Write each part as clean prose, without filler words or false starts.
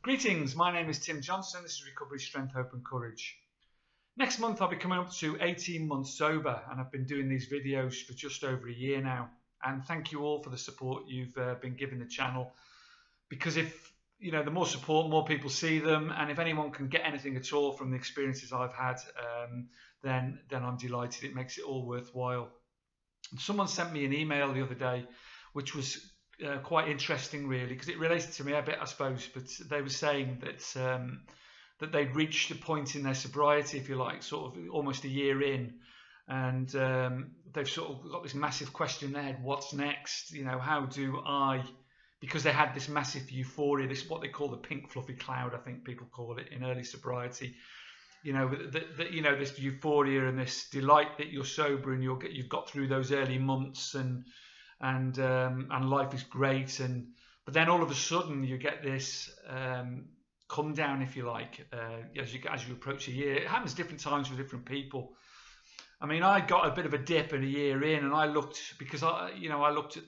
Greetings, my name is Tim Johnson. This is Recovery, Strength, Hope and Courage. Next month I'll be coming up to 18 months sober, and I've been doing these videos for just over a year now. And thank you all for the support you've been giving the channel, because if the more support, more people see them, and if anyone can get anything at all from the experiences I've had, then I'm delighted. It makes it all worthwhile. And someone sent me an email the other day, which was quite interesting, really, because it related to me a bit, I suppose. But they were saying that they'd reached a point in their sobriety, if you like, sort of almost a year in, and they've sort of got this massive question in their head: what's next? How do I? Because they had this massive euphoria, this what they call the pink fluffy cloud, I think people call it in early sobriety. This euphoria and this delight that you're sober and you've got through those early months and life is great, but then all of a sudden you get this come down, if you like, as you approach a year. It happens different times for different people. I mean, I got a bit of a dip in a year in, and I looked at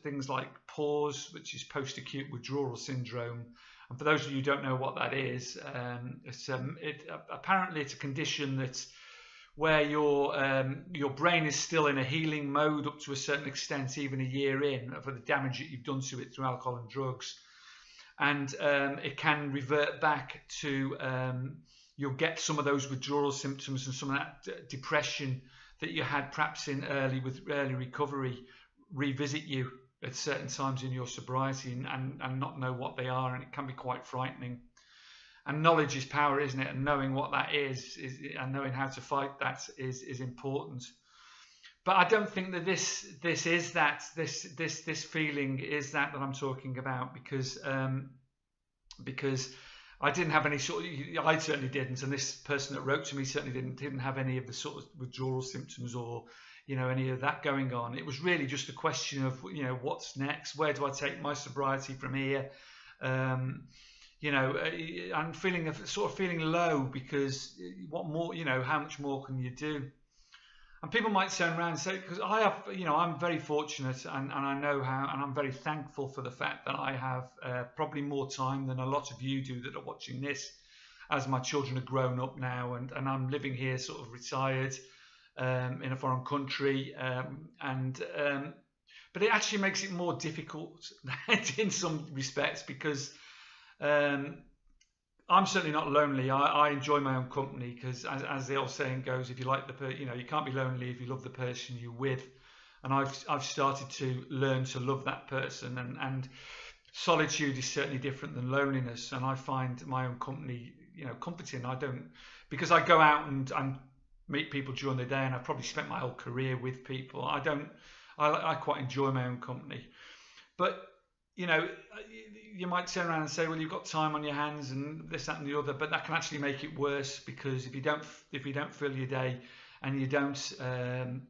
things like PAWS, which is post-acute withdrawal syndrome. And for those of you who don't know what that is, apparently it's a condition that's where your brain is still in a healing mode up to a certain extent, even a year in, for the damage that you've done to it through alcohol and drugs. And it can revert back to, you'll get some of those withdrawal symptoms and some of that depression that you had perhaps in early recovery revisit you at certain times in your sobriety and not know what they are, and it can be quite frightening. And knowledge is power, isn't it? And knowing what that is and knowing how to fight that is important. But I don't think that this feeling is that I'm talking about, because I didn't have any I certainly didn't, and this person that wrote to me certainly didn't have any of the sort of withdrawal symptoms or any of that going on. It was really just a question of what's next, where do I take my sobriety from here? I'm feeling low, because what more, how much more can you do? And people might turn around and say, because I'm very fortunate, and I know how, and I'm very thankful for the fact that I have probably more time than a lot of you do that are watching this, as my children are grown up now, and I'm living here sort of retired in a foreign country, but it actually makes it more difficult in some respects, because I'm certainly not lonely. I enjoy my own company, because as the old saying goes, if you like you can't be lonely if you love the person you're with. And I've started to learn to love that person, and solitude is certainly different than loneliness. And I find my own company, comforting. Because I go out and meet people during the day, and I've probably spent my whole career with people. I quite enjoy my own company. But you might turn around and say, well, you've got time on your hands and this, that and the other, but that can actually make it worse, because if you don't fill your day, and you don't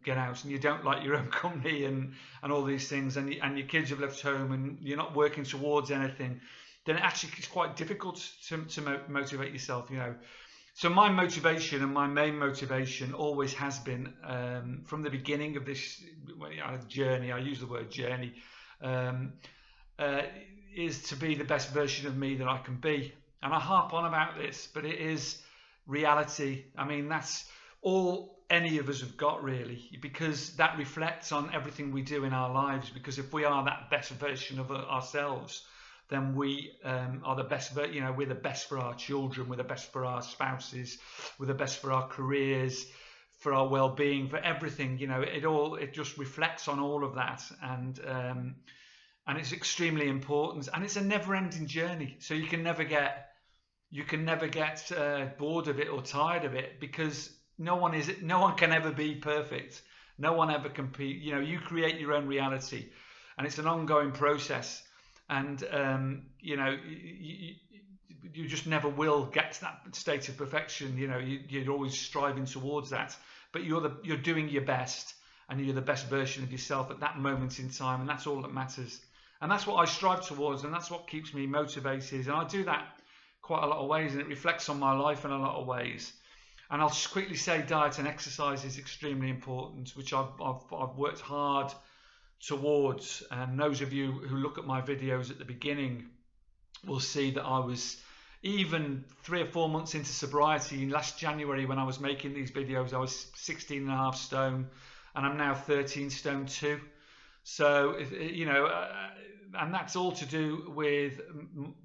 get out, and you don't like your own company and all these things, and your kids have left home, and you're not working towards anything, then it actually is quite difficult to motivate yourself. So my motivation, and my main motivation, always has been, from the beginning of this journey, I use the word journey, is to be the best version of me that I can be. And I harp on about this, but it is reality. I mean, that's all any of us have got, really, because that reflects on everything we do in our lives. Because if we are that best version of ourselves, then we are the best. We're the best for our children, we're the best for our spouses, we're the best for our careers, for our well-being, for everything. It just reflects on all of that, and it's extremely important, and it's a never-ending journey. So you can never get bored of it or tired of it, because no one can ever be perfect. No one ever can be. You create your own reality, and it's an ongoing process. And you just never will get to that state of perfection. You're always striving towards that, but you're doing your best, and you're the best version of yourself at that moment in time, and that's all that matters. And that's what I strive towards, and that's what keeps me motivated. And I do that quite a lot of ways, and it reflects on my life in a lot of ways. And I'll just quickly say diet and exercise is extremely important, which I've worked hard towards. And those of you who look at my videos at the beginning will see that I was even 3 or 4 months into sobriety, last January when I was making these videos, I was 16.5 stone, and I'm now 13 stone 2. So, you know, and that's all to do with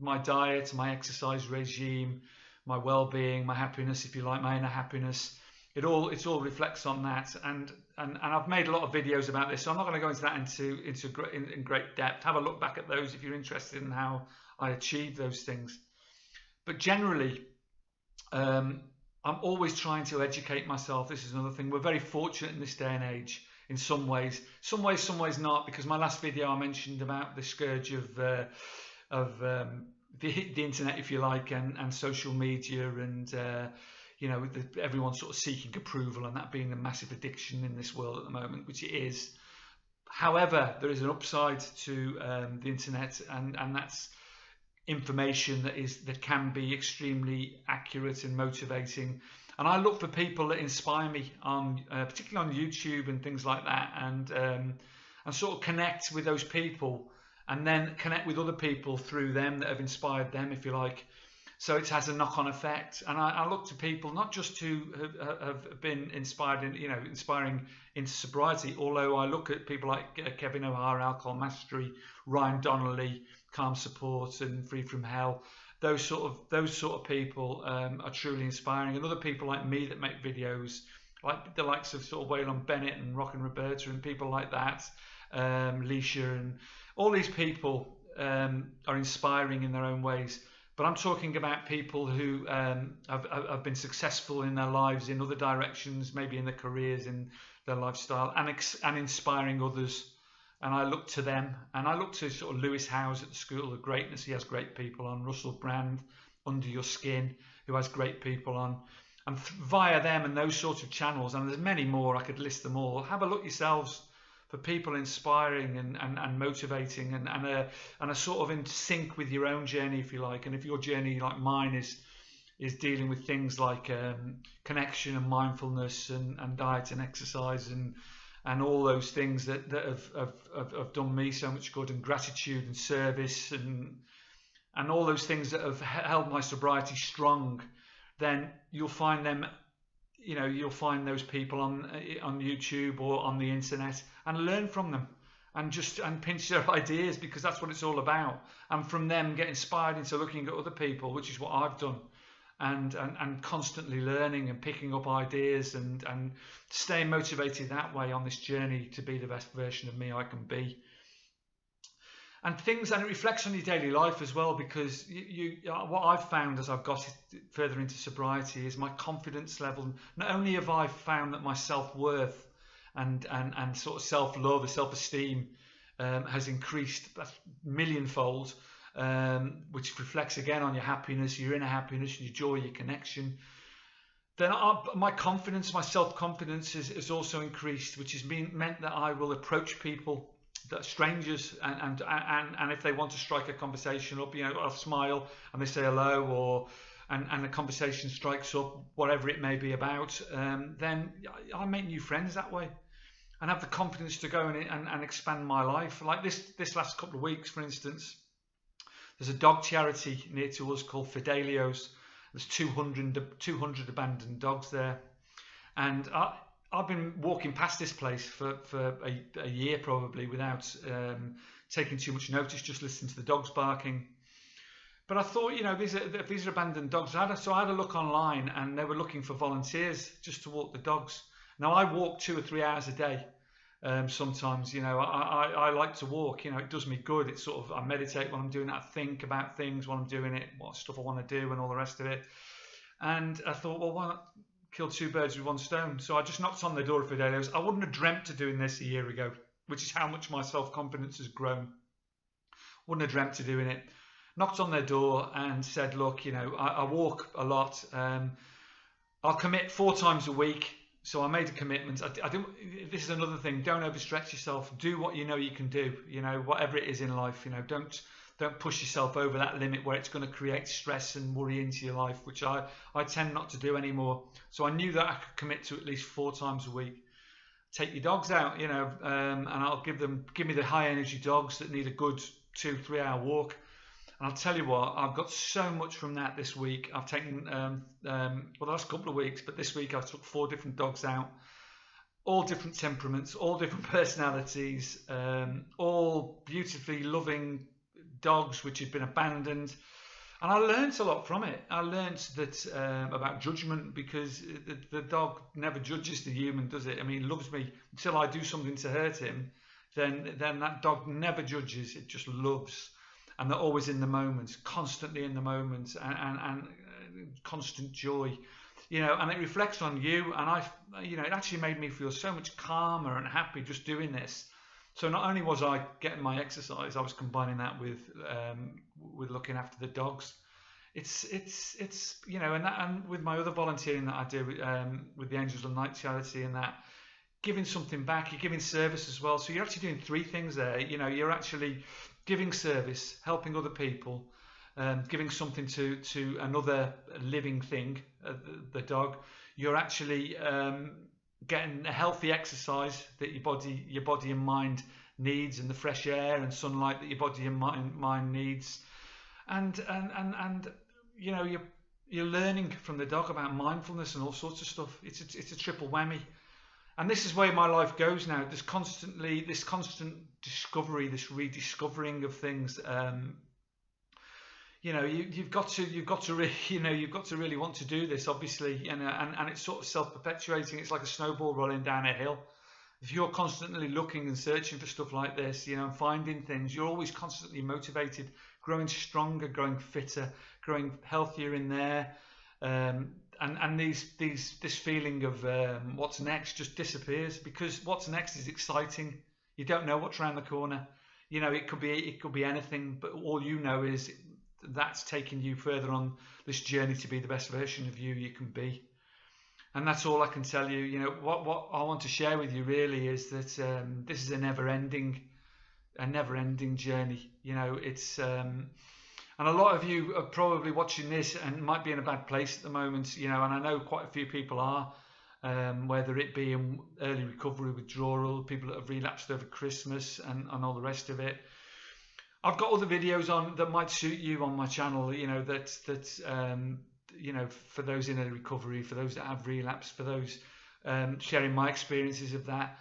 my diet, my exercise regime, my well-being, my happiness, if you like, my inner happiness. It all reflects on that, and I've made a lot of videos about this, so I'm not going to go into that in great depth. Have a look back at those if you're interested in how I achieved those things. But generally, I'm always trying to educate myself. This is another thing. We're very fortunate in this day and age in some ways. Some ways not, because my last video I mentioned about the scourge of the internet, if you like, and social media, and you know, everyone sort of seeking approval, and that being a massive addiction in this world at the moment, which it is. However, there is an upside to the internet, and that's information that can be extremely accurate and motivating. And I look for people that inspire me on particularly on YouTube and things like that, and sort of connect with those people, and then connect with other people through them that have inspired them, if you like. So it has a knock-on effect, and I look to people not just who have been inspired in, you know, inspiring into sobriety, although I look at people like Kevin O'Hara, Alcohol Mastery, Ryan Donnelly, Calm Support, and Free From Hell. Those sort of people are truly inspiring, and other people like me that make videos, like the likes of sort of Waylon Bennett and Rock and Roberta and people like that, Leisha, and all these people are inspiring in their own ways. But I'm talking about people who have been successful in their lives in other directions, maybe in their careers, in their lifestyle, and inspiring others. And I look to them, and I look to sort of Lewis Howes at the School of Greatness. He has great people on. Russell Brand, Under Your Skin, who has great people on. And via them and those sorts of channels, and there's many more, I could list them all. Have a look yourselves for people inspiring and motivating, and are sort of in sync with your own journey, if you like. And if your journey, like mine, is dealing with things like connection and mindfulness and diet and exercise and all those things that have done me so much good, and gratitude and service and all those things that have held my sobriety strong, then you'll find them. You know, you'll find those people on YouTube or on the internet, and learn from them, and pinch their ideas, because that's what it's all about. And from them, get inspired into looking at other people, which is what I've done, and constantly learning and picking up ideas and staying motivated that way on this journey to be the best version of me I can be. And it reflects on your daily life as well, because what I've found as I've got further into sobriety is my confidence level. Not only have I found that my self-worth and sort of self-love, self-esteem has increased millionfold, which reflects again on your happiness, your inner happiness, your joy, your connection. Then my confidence, my self-confidence has also increased, which has meant that I will approach people, that strangers, and if they want to strike a conversation up, you know, I'll smile and they say hello, and the conversation strikes up, whatever it may be about, then I make new friends that way, and have the confidence to go and expand my life. Like this last couple of weeks, for instance, there's a dog charity near to us called Fidelios. There's 200 abandoned dogs there, and I've been walking past this place for a year probably without taking too much notice, just listening to the dogs barking. But I thought, you know, these are abandoned dogs. So I had a look online, and they were looking for volunteers just to walk the dogs. Now I walk 2 or 3 hours a day. Sometimes, you know, I like to walk. You know, it does me good. It's sort of, I meditate when I'm doing that. I think about things while I'm doing it, what stuff I want to do, and all the rest of it. And I thought, well, why not kill 2 birds with 1 stone? So I just knocked on the door of Fidelios. I wouldn't have dreamt of doing this a year ago, which is how much my self-confidence has grown. Wouldn't have dreamt of doing it. Knocked on their door and said, look, you know, I walk a lot. I'll commit 4 times a week. So I made a commitment. This is another thing. Don't overstretch yourself. Do what you know you can do. You know, whatever it is in life. You know, don't push yourself over that limit where it's going to create stress and worry into your life, which I tend not to do anymore. So I knew that I could commit to at least 4 times a week. Take your dogs out, you know, and I'll give me the high energy dogs that need a good 2-3 hour walk. And I'll tell you what, I've got so much from that this week. I've taken, well, the last couple of weeks, but this week I've took 4 different dogs out, all different temperaments, all different personalities, all beautifully loving dogs which had been abandoned. And I learned a lot from it. I learned that about judgment, because the dog never judges the human, does it? I mean, it loves me until I do something to hurt him. Then that dog never judges. It just loves. And they're always in the moment, constantly in the moment, and constant joy, you know. And it reflects on you. And you know, it actually made me feel so much calmer and happy just doing this. So not only was I getting my exercise, I was combining that with looking after the dogs. It's you know, and with my other volunteering that I do with the Angels of Night charity, and that giving something back, you're giving service as well. So you're actually doing 3 things there. You know, you're actually giving service, helping other people, giving something to another living thing, the dog. You're actually getting a healthy exercise that your body and mind needs, and the fresh air and sunlight that your body and mind needs, and you know, you're learning from the dog about mindfulness and all sorts of stuff. It's a triple whammy. And this is where my life goes now. There's this constant discovery, this rediscovering of things. You know, you've got to really want to do this, obviously, and it's sort of self-perpetuating. It's like a snowball rolling down a hill. If you're constantly looking and searching for stuff like this, you know, and finding things, you're always constantly motivated, growing stronger, growing fitter, growing healthier in there. And this feeling of what's next just disappears, because what's next is exciting. You don't know what's around the corner. You know, it could be anything, but all you know is that's taking you further on this journey to be the best version of you can be. And that's all I can tell you. You know, what I want to share with you really is that this is a never-ending journey. You know, it's and a lot of you are probably watching this and might be in a bad place at the moment, you know, and I know quite a few people are, whether it be in early recovery, withdrawal, people that have relapsed over Christmas and all the rest of it. I've got other videos on that might suit you on my channel, you know, you know, for those in early recovery, for those that have relapsed, for those sharing my experiences of that.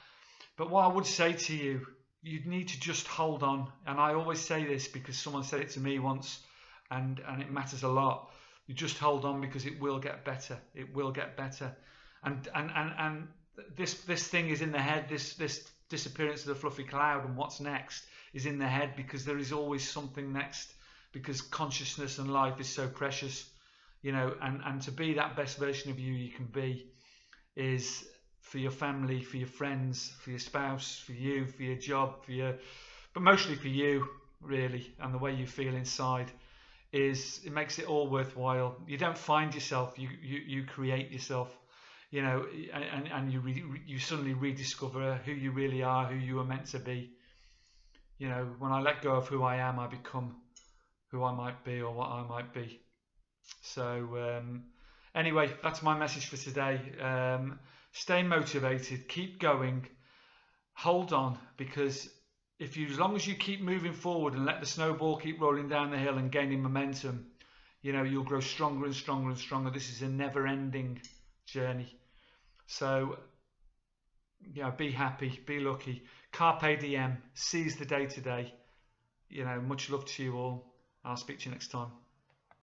But what I would say to you, you'd need to just hold on. And I always say this because someone said it to me once, and it matters a lot. You just hold on, because it will get better. It will get better. And this thing is in the head. This disappearance of the fluffy cloud and what's next is in the head, because there is always something next, because consciousness and life is so precious, you know, and to be that best version of you can be is for your family, for your friends, for your spouse, for you, for your job, but mostly for you, really, and the way you feel inside it makes it all worthwhile. You don't find yourself, you create yourself, you know, and you suddenly rediscover who you really are, who you were meant to be. You know, when I let go of who I am, I become who I might be, or what I might be. So anyway, that's my message for today. Stay motivated, keep going, hold on, because as long as you keep moving forward and let the snowball keep rolling down the hill and gaining momentum, you know, you'll grow stronger and stronger and stronger. This is a never-ending journey. So, you know, be happy, be lucky, carpe diem, seize the day today. You know, much love to you all. I'll speak to you next time.